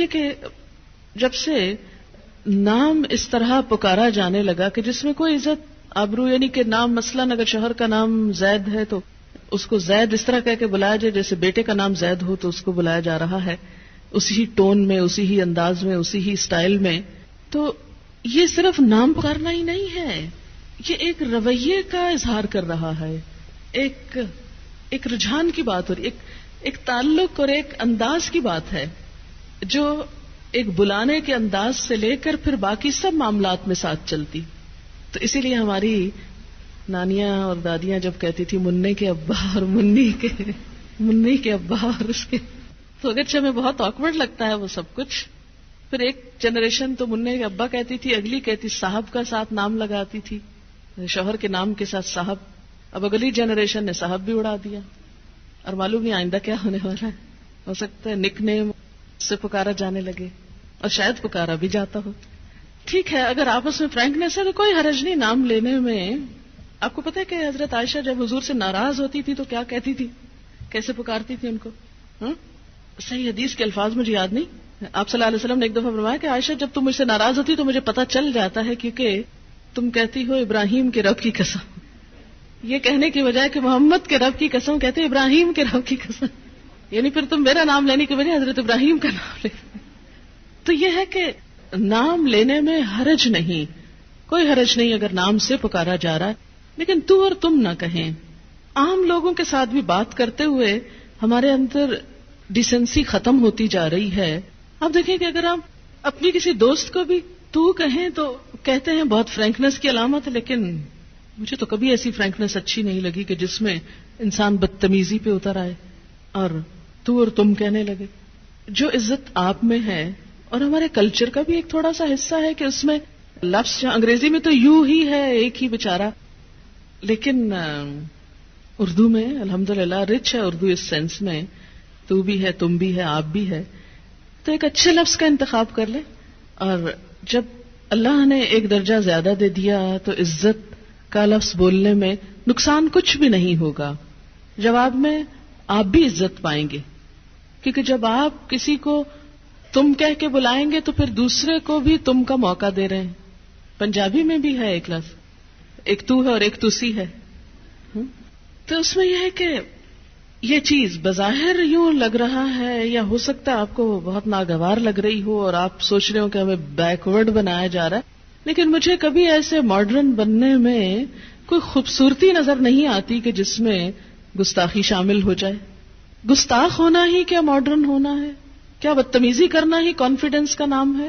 کہ جب سے نام اس طرح پکارا جانے لگا کہ جس میں کوئی عزت آبرو، یعنی کہ نام مثلاً اگر شوہر کا نام زید ہے تو اس کو زید اس طرح کہہ کے بلایا جائے جیسے بیٹے کا نام زید ہو تو اس کو بلایا جا رہا ہے، اسی ہی ٹون میں، اسی ہی انداز میں، اسی ہی سٹائل میں. تو یہ صرف نام پکارنا ہی نہیں ہے، یہ ایک رویے کا اظہار کر رہا ہے، ایک رجحان کی بات ہو رہی، ایک تعلق اور ایک انداز کی بات ہے جو ایک بلانے کے انداز سے لے کر پھر باقی سب معاملات میں ساتھ چلتی. تو اسی لیے ہماری نانیاں اور دادیاں جب کہتی تھی مننے کے ابا اور منی کے ابا اور اس کے، تو اگرچہ ہمیں بہت آکورڈ لگتا ہے وہ سب کچھ. پھر ایک جنریشن تو مننے کے ابا کہتی تھی، اگلی کہتی صاحب کا ساتھ نام لگاتی تھی، شوہر کے نام کے ساتھ صاحب. اب اگلی جنریشن نے صاحب بھی اڑا دیا، اور معلوم نہیں آئندہ کیا ہونے والا ہے. ہو سکتا ہے نک نیم سے پکارا جانے لگے، اور شاید پکارا بھی جاتا ہو. ٹھیک ہے، اگر آپس میں فرینکنیس ہے تو کوئی حرج نہیں نام لینے میں. آپ کو پتہ ہے کہ حضرت عائشہ جب حضور سے ناراض ہوتی تھی تو کیا کہتی تھی، کیسے پکارتی تھی ان کو؟ صحیح حدیث کے الفاظ مجھے یاد نہیں. آپ صلی اللہ علیہ وسلم نے ایک دفعہ فرمایا کہ عائشہ جب تم مجھ سے ناراض ہوتی تو مجھے پتہ چل جاتا ہے، کیونکہ تم کہتی ہو ابراہیم کے رب کی قسم. یہ کہنے کی بجائے کہ محمد کے رب کی قسم کہتے ابراہیم کے رب کی قسم، یعنی پھر تم میرا نام لینے کی بجائے حضرت ابراہیم کا نام لے. تو یہ ہے کہ نام لینے میں حرج نہیں، کوئی حرج نہیں اگر نام سے پکارا جا رہا ہے، لیکن تو اور تم نہ کہیں. عام لوگوں کے ساتھ بھی بات کرتے ہوئے ہمارے اندر ڈیسنسی ختم ہوتی جا رہی ہے. آپ دیکھیں کہ اگر ہم اپنی کسی دوست کو بھی تو کہیں تو کہتے ہیں بہت فرینکنیس کی علامت ہے، لیکن مجھے تو کبھی ایسی فرینکنیس اچھی نہیں لگی کہ جس میں انسان بدتمیزی پہ اتر آئے اور تو اور تم کہنے لگے. جو عزت آپ میں ہے، اور ہمارے کلچر کا بھی ایک تھوڑا سا حصہ ہے کہ اس میں لفظ جہاں انگریزی میں تو یو ہی ہے، ایک ہی بیچارہ، لیکن اردو میں الحمدللہ رچ ہے اردو اس سینس میں، تو بھی ہے، تم بھی ہے، آپ بھی ہے. تو ایک اچھے لفظ کا انتخاب کر لیں، اور جب اللہ نے ایک درجہ زیادہ دے دیا تو عزت کا لفظ بولنے میں نقصان کچھ بھی نہیں ہوگا. جواب میں آپ بھی عزت پائیں گے، کیونکہ جب آپ کسی کو تم کہہ کے بلائیں گے تو پھر دوسرے کو بھی تم کا موقع دے رہے ہیں. پنجابی میں بھی ہے ایک لفظ، ایک تو ہے اور ایک تسی ہے. تو اس میں یہ ہے کہ یہ چیز بظاہر یوں لگ رہا ہے، یا ہو سکتا ہے آپ کو بہت ناگوار لگ رہی ہو اور آپ سوچ رہے ہو کہ ہمیں بیکورڈ بنایا جا رہا ہے، لیکن مجھے کبھی ایسے ماڈرن بننے میں کوئی خوبصورتی نظر نہیں آتی کہ جس میں گستاخی شامل ہو جائے. گستاخ ہونا ہی کیا ماڈرن ہونا ہے؟ کیا بدتمیزی کرنا ہی کانفیڈنس کا نام ہے؟